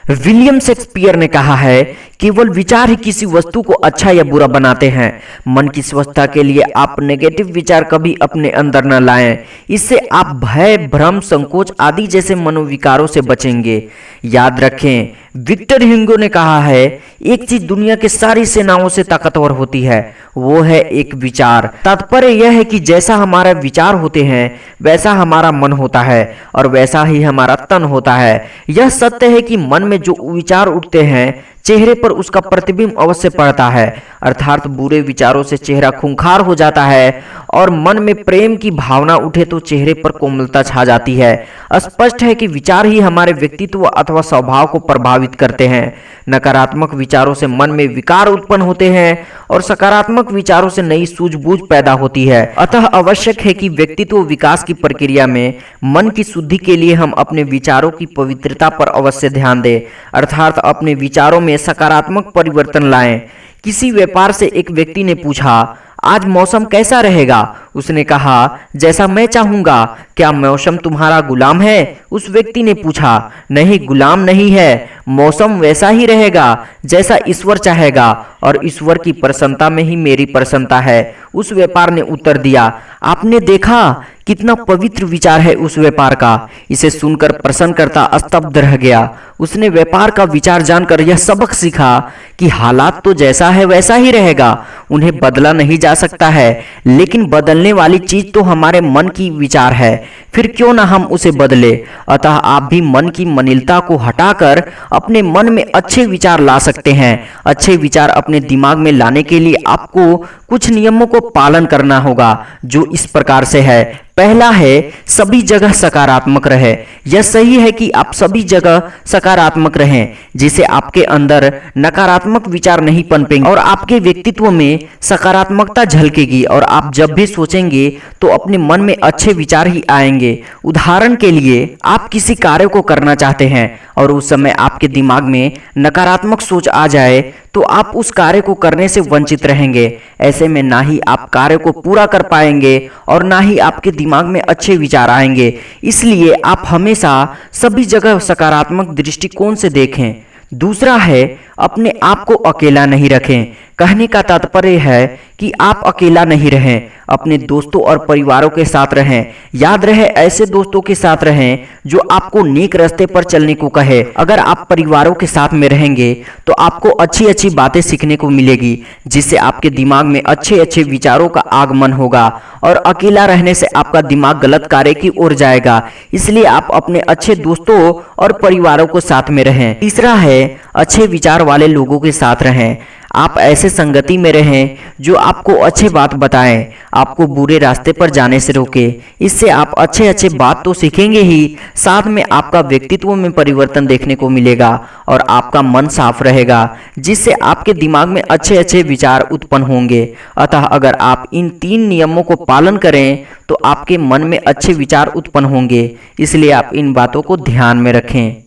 William Shakespeare ने कहा है, केवल विचार ही किसी वस्तु को अच्छा या बुरा बनाते हैं। मन की स्वस्थता के लिए आप नेगेटिव विचार कभी अपने अंदर न लाएं। इससे आप भय, भ्रम, संकोच आदि जैसे मनोविकारों से बचेंगे। याद रखें, विक्टर ह्यूगो ने कहा है, एक चीज दुनिया के सारी सेनाओं से ताकतवर होती है, वो है एक विचार। तात्पर्य यह है कि जैसा हमारा विचार होते हैं वैसा हमारा मन होता है और वैसा ही हमारा तन होता है। यह सत्य है कि मन में जो विचार उठते हैं चेहरे पर उसका प्रतिबिंब अवश्य पड़ता है। अर्थात बुरे विचारों से चेहरा खूंखार हो जाता है और मन में प्रेम की भावना उठे तो चेहरे पर कोमलता छा जाती है। स्पष्ट है कि विचार ही हमारे व्यक्तित्व अथवा स्वभाव को प्रभावित करते हैं। नकारात्मक विचारों से मन में विकार उत्पन्न होते हैं और सकारात्मक विचारों से नई सूझबूझ पैदा होती है। अतः आवश्यक है कि व्यक्तित्व विकास की प्रक्रिया में मन की शुद्धि के लिए हम अपने विचारों की पवित्रता पर अवश्य ध्यान दें, अर्थात अपने विचारों में सकारात्मक परिवर्तन लाएं। किसी व्यापार से एक व्यक्ति ने पूछा, आज मौसम कैसा रहेगा? उसने कहा, जैसा मैं चाहूंगा। क्या मौसम तुम्हारा गुलाम है? उस व्यक्ति ने पूछा, नहीं, गुलाम नहीं है, मौसम वैसा ही रहेगा जैसा ईश्वर चाहेगा और ईश्वर की प्रसन्नता में ही मेरी प्रसन्नता है। उस व्यापार ने उत्तर दिया। आपने देखा कितना पवित्र विचार है उस व्यापार का। इसे सुनकर प्रश्नकर्ता स्तब्ध रह गया। उसने व्यापार का विचार जानकर यह सबक सीखा कि हालात तो जैसा है वैसा ही रहेगा, उन्हें बदला नहीं जा सकता है, लेकिन बदलने वाली चीज तो हमारे मन की विचार है। फिर क्यों ना हम उसे बदले। अतः आप भी मन की मलिनता को हटाकर अपने मन में अच्छे विचार ला सकते हैं। अच्छे विचार अपने दिमाग में लाने के लिए आपको कुछ नियमों को पालन करना होगा, जो इस प्रकार से है। पहला है, सभी जगह सकारात्मक रहे। यह सही है कि आप सभी जगह सकारात्मक रहें, जिससे आपके अंदर नकारात्मक विचार नहीं पनपेंगे और आपके व्यक्तित्व में सकारात्मकता झलकेगी और आप जब भी सोचेंगे तो अपने मन में अच्छे विचार ही आएंगे। उदाहरण के लिए, आप किसी कार्य को करना चाहते हैं और उस समय आपके दिमाग में नकारात्मक सोच आ जाए तो आप उस कार्य को करने से वंचित रहेंगे। ऐसे में ना ही आप कार्य को पूरा कर पाएंगे और ना ही आपके दिमाग में अच्छे विचार आएंगे। इसलिए आप हमेशा सभी जगह सकारात्मक दृष्टिकोण से देखें। दूसरा है, अपने आप को अकेला नहीं रखें। कहने का तात्पर्य है कि आप अकेला नहीं रहें, अपने दोस्तों और परिवारों के साथ रहें। याद रहे, ऐसे दोस्तों के साथ रहें जो आपको नेक रास्ते पर चलने को कहे। अगर आप परिवारों के साथ में रहेंगे तो आपको अच्छी अच्छी बातें सीखने को मिलेगी, जिससे आपके दिमाग में अच्छे अच्छे विचारों का आगमन होगा और अकेला रहने से आपका दिमाग गलत कार्य की ओर जाएगा। इसलिए आप अपने अच्छे दोस्तों और परिवारों को साथ में रहें। तीसरा है, अच्छे विचार वाले लोगों के साथ रहें। आप ऐसे संगति में रहें जो आपको अच्छे बात बताएं, आपको बुरे रास्ते पर जाने से रोके। इससे आप अच्छे अच्छे बात तो सीखेंगे ही, साथ में आपका व्यक्तित्व में परिवर्तन देखने को मिलेगा और आपका मन साफ रहेगा, जिससे आपके दिमाग में अच्छे अच्छे विचार उत्पन्न होंगे। अतः अगर आप इन 3 नियमों को पालन करें तो आपके मन में अच्छे विचार उत्पन्न होंगे। इसलिए आप इन बातों को ध्यान में रखें।